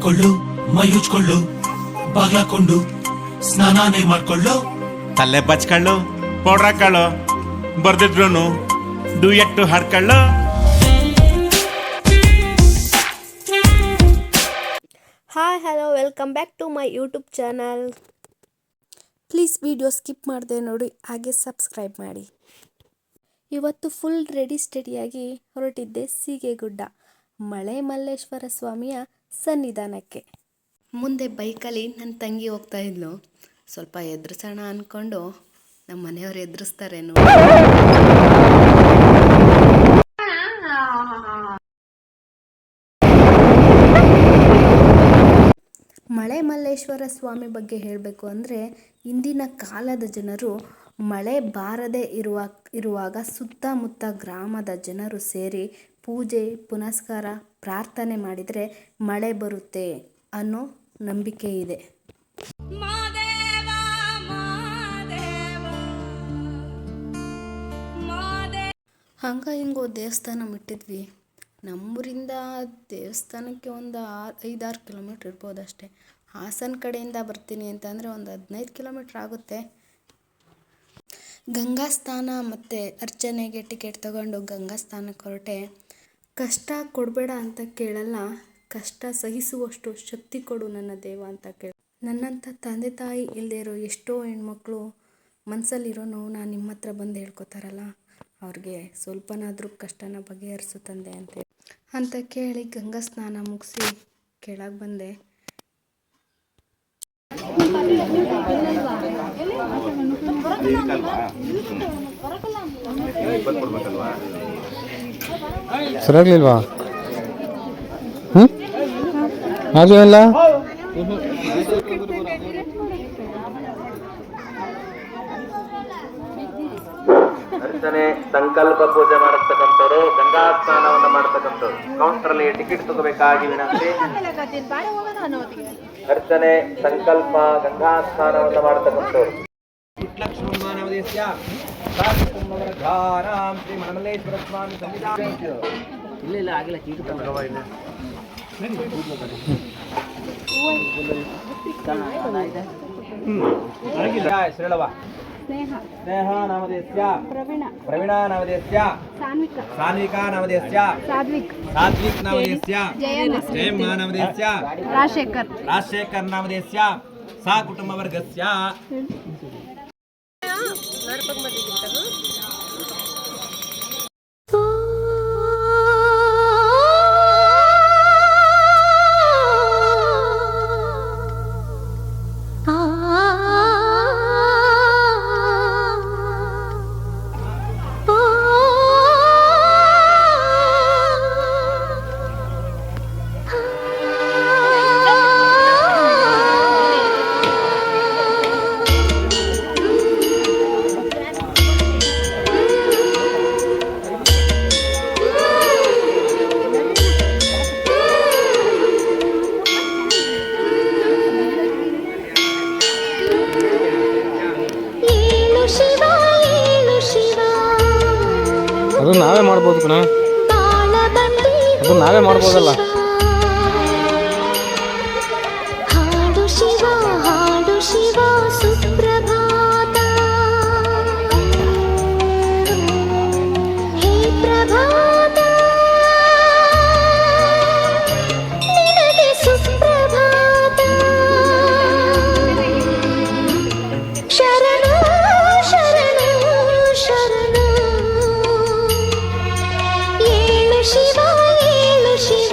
ಹಾಕೊಳ್ಳು, ಮೈ ಉಜ್ಕೊಳ್ಳು, ಬಾಗ್ಲಾಕೊಂಡು ಸ್ನಾನಾನೇ ಮಾಡ್ಕೊಳ್ಳು, ತಲೆ ಬಚ್ಕೊಳ್ಳು, ಪೌಡ್ರ್ ಹಾಕೊಳ್ಳು, ಬರ್ದಿದ್ರು ಡುಯೆಟ್ಟು ಹಾಡ್ಕೊಳ್ಳು. Hi hello, welcome back to my YouTube channel. Please video skip ಮಾಡದೆ ನೋಡಿ, ಹಾಗೆ ಸಬ್ಸ್ಕ್ರೈಬ್ ಮಾಡಿ. ಇವತ್ತು ಫುಲ್ ರೆಡಿ ಸ್ಟಡಿಯಾಗಿ ಹೊರಟಿದ್ದೆ ಸೀಗೆಗುಡ್ಡ ಮಳೆ ಮಲ್ಲೇಶ್ವರ ಸ್ವಾಮಿಯ ಸನ್ನಿಧಾನಕ್ಕೆ. ಮುಂದೆ ಬೈಕಲ್ಲಿ ನನ್ನ ತಂಗಿ ಹೋಗ್ತಾ ಇದ್ಲು. ಸ್ವಲ್ಪ ಎದುರಿಸೋಣ ಅಂದ್ಕೊಂಡು ನಮ್ಮ ಮನೆಯವರು ಎದುರಿಸ್ತಾರೆ ನೋಡಿ. ಮಳೆ ಮಲ್ಲೇಶ್ವರ ಸ್ವಾಮಿ ಬಗ್ಗೆ ಹೇಳಬೇಕು ಅಂದರೆ, ಇಂದಿನ ಕಾಲದ ಜನರು ಮಳೆ ಬಾರದೆ ಇರುವಾಗ ಸುತ್ತಮುತ್ತ ಗ್ರಾಮದ ಜನರು ಸೇರಿ ಪೂಜೆ ಪುನಸ್ಕಾರ ಪ್ರಾರ್ಥನೆ ಮಾಡಿದರೆ ಮಳೆ ಬರುತ್ತೆ ಅನ್ನೋ ನಂಬಿಕೆ ಇದೆ. ಹಂಗ ಹಿಂಗೋ ದೇವಸ್ಥಾನ ಬಿಟ್ಟಿದ್ವಿ. ನಮ್ಮೂರಿಂದ ದೇವಸ್ಥಾನಕ್ಕೆ ಒಂದು 5-6 ಕಿಲೋಮೀಟ್ರ್ ಇರ್ಬೋದು ಅಷ್ಟೇ. ಹಾಸನ ಕಡೆಯಿಂದ ಬರ್ತೀನಿ ಅಂತಂದರೆ ಒಂದು 15 ಕಿಲೋಮೀಟ್ರ್ ಆಗುತ್ತೆ. ಗಂಗಾ ಸ್ನಾನ ಮತ್ತು ಅರ್ಚನೆಗೆ ಟಿಕೆಟ್ ತಗೊಂಡು ಗಂಗಾ ಸ್ನಾನಕ್ಕೆ ಹೊರಟೆ. ಕಷ್ಟ ಕೊಡಬೇಡ ಅಂತ ಕೇಳಲ್ಲ, ಕಷ್ಟ ಸಹಿಸುವಷ್ಟು ಶಕ್ತಿ ಕೊಡು ನನ್ನ ದೇವ ಅಂತ ನನ್ನಂಥ ತಂದೆ ತಾಯಿ ಇಲ್ಲದೆ ಇರೋ ಎಷ್ಟೋ ಹೆಣ್ಮಕ್ಳು ಮನಸ್ಸಲ್ಲಿರೋ ನೋವನ್ನ ನಿಮ್ಮ ಹತ್ರ ಬಂದು ಹೇಳ್ಕೊತಾರಲ್ಲ, ಅವ್ರಿಗೆ ಸ್ವಲ್ಪನಾದರೂ ಕಷ್ಟನ ಬಗೆಹರಿಸು ತಂದೆ ಅಂತ ಕೇಳಿ ಗಂಗಾ ಸ್ನಾನ ಮುಗಿಸಿ ಕೆಳಗೆ ಬಂದೆ. ಸರಿಯಾಗ್ಲಿಲ್ವಾ? ಆಗಲಿಲ್ಲ. ಅರ್ಚನೆ ಸಂಕಲ್ಪ ಪೂಜೆ ಮಾಡತಕ್ಕಂಥವ್ರು, ಗಂಗಾ ಸ್ನಾನವನ್ನ ಮಾಡತಕ್ಕಂಥವ್ರು ಕೌಂಟರ್ ಅಲ್ಲಿ ಟಿಕೆಟ್ ತಗೋಬೇಕಾಗಿ ವಿನಂತಿ. ಅರ್ಚನೆ ಸಂಕಲ್ಪ ಗಂಗಾ ಸ್ನಾನವನ್ನ ಮಾಡತಕ್ಕಂಥವ್ರು. ಶ್ರೀ ಮಣಮಲ್ಲೇಶ್ವರ ಸ್ವಾಮಿ ಇಲ್ಲ ಆಗಿಲ್ಲ ಶ್ರೀಳವ ಸ್ನೇಹ ನಾಮಧೇಯಸ್ಯ ಪ್ರವೀಣ ನಾಮಧೇಯಸ್ಯ ಸಾನ್ವಿಕಾ ನಾಮಧೇಯಸ್ಯ ಸಾತ್ವಿಕ್ ನಾಮಧೇಯಸ್ಯ ಜಯಮ್ಮ ನಾಮಧೇಯಸ್ಯ ರಾಜಶೇಖರ್ ನಾಮಧೇಯಸ್ಯ ಸಾ ಕುಟುಂಬ ವರ್ಗಸ್ಯ. ಅದು ನಾವೇ ಮಾಡ್ಬೋದು ಕಣ, ಅದು ನಾವೇ ಮಾಡ್ಬೋದಲ್ಲ. ಹಾಡು ಶಿವ ಹಾಡು ಶಿವ ಸುಪ್ರಭಾತ, ಹೇ ಪ್ರಭಾತ ನಿನಗೆ ಸುಪ್ರಭಾತ. ಶರಣು ಶರಣು ಶರಣು, ಏಳು ಶಿವ ಏಳು ಶಿವ.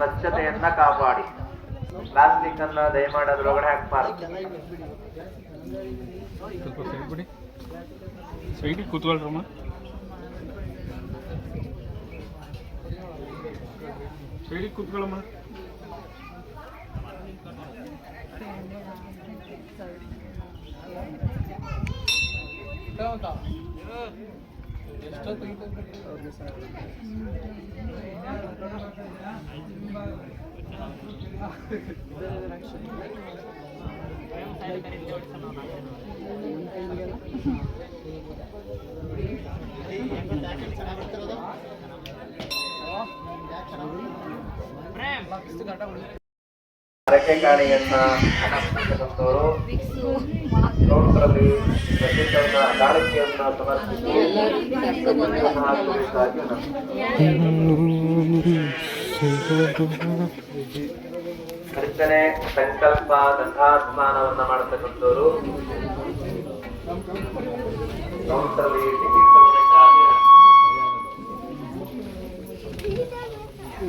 ಸ್ವಚ್ಛತೆಯನ್ನ ಕಾಪಾಡಿ. ಪ್ಲಾಸ್ಟಿಕ್ ಅನ್ನ ದಯಮಾಡಿ ಅದ್ರೊಳಗಡೆ ಹಾಕಬಾರ್ದು. ಸ್ವಲ್ಪ ಸೈಡ್ ಬಿಡಿ, ಸೈಡಿಗೆ ಕೂತ್ಕೊಳ್ರಮ್ಮ. ಸೈಡಿಗೆ ಕೂತ್ಕೊಳ್ಳಮ್ಮ. ಹರಕೆ ಕಾಣಿಯನ್ನ ಸಮರ್ಪಿಸತಕ್ಕಂಥವರು ಕೌಂಟರಲ್ಲಿ ಪ್ರತಿಯೊಂದು ಕಾಣಿಕೆಯನ್ನ ಸಮರ್ಪಿಸಿ ಹಾಕಬೇಕಾಗಿ ಅರ್ಚನೆ, ಸಂಕಲ್ಪ, ಗಂಗಾಸ್ನಾನವನ್ನ ಮಾಡತಕ್ಕಂಥವರು ಕೌಂಟರಲ್ಲಿ ಟಿಕೆಟ್ ತಗೋಬೇಕಾಗಿ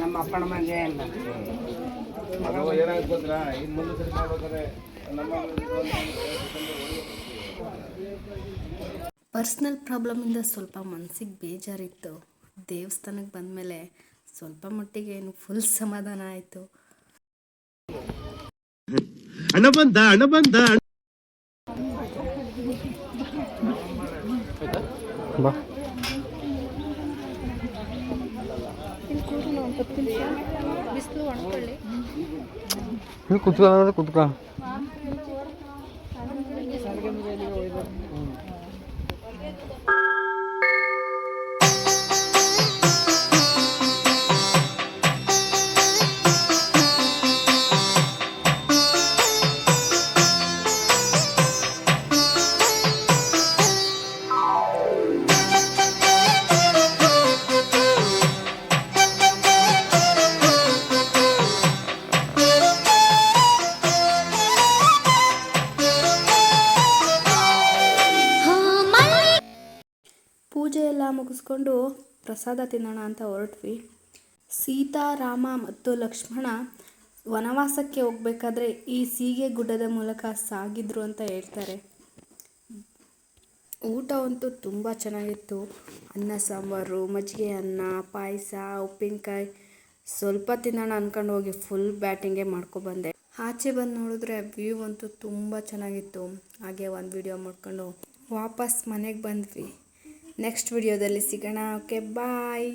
ನಮ್ಮ ಅಪ್ಪನ ಮನೆ ಅಲ್ಲ. ಪರ್ಸ್ನಲ್ ಪ್ರಾಬ್ಲಮಿಂದ ಸ್ವಲ್ಪ ಮನಸ್ಸಿಗೆ ಬೇಜಾರಿತ್ತು. ದೇವಸ್ಥಾನಕ್ಕೆ ಬಂದಮೇಲೆ ಸ್ವಲ್ಪ ಮಟ್ಟಿಗೆ ಏನು ಫುಲ್ ಸಮಾಧಾನ ಆಯಿತು. ಹಣ ಬಂದ ಬಾ. ಇಲ್ಲಿ ಕುತ್ಕೊಳ್ಳೋದ್ರೆ ಕುತ್ಕೊ. ಪೂಜೆ ಎಲ್ಲ ಮುಗಿಸ್ಕೊಂಡು ಪ್ರಸಾದ ತಿನ್ನೋಣ ಅಂತ ಹೊರಟ್ವಿ. ಸೀತಾ, ರಾಮ ಮತ್ತು ಲಕ್ಷ್ಮಣ ವನವಾಸಕ್ಕೆ ಹೋಗ್ಬೇಕಾದ್ರೆ ಈ ಸೀಗೆ ಗುಡ್ಡದ ಮೂಲಕ ಸಾಗಿದ್ರು ಅಂತ ಹೇಳ್ತಾರೆ. ಊಟ ಅಂತೂ ತುಂಬ ಚೆನ್ನಾಗಿತ್ತು. ಅನ್ನ ಸಾಂಬಾರು, ಮಜ್ಜಿಗೆ ಅನ್ನ, ಪಾಯಸ, ಉಪ್ಪಿನಕಾಯಿ. ಸ್ವಲ್ಪ ತಿನ್ನೋಣ ಅಂದ್ಕೊಂಡು ಹೋಗಿ ಫುಲ್ ಬ್ಯಾಟಿಂಗೇ ಮಾಡ್ಕೊಬಂದೆ. ಆಚೆ ಬಂದು ನೋಡಿದ್ರೆ ವ್ಯೂ ಅಂತೂ ತುಂಬ ಚೆನ್ನಾಗಿತ್ತು. ಹಾಗೆ ಒಂದು ವಿಡಿಯೋ ಮಾಡ್ಕೊಂಡು ವಾಪಸ್ ಮನೆಗೆ ಬಂದ್ವಿ. ನೆಕ್ಸ್ಟ್ ವಿಡಿಯೋದಲ್ಲಿ ಸಿಗೋಣ. ಓಕೆ, ಬಾಯ್.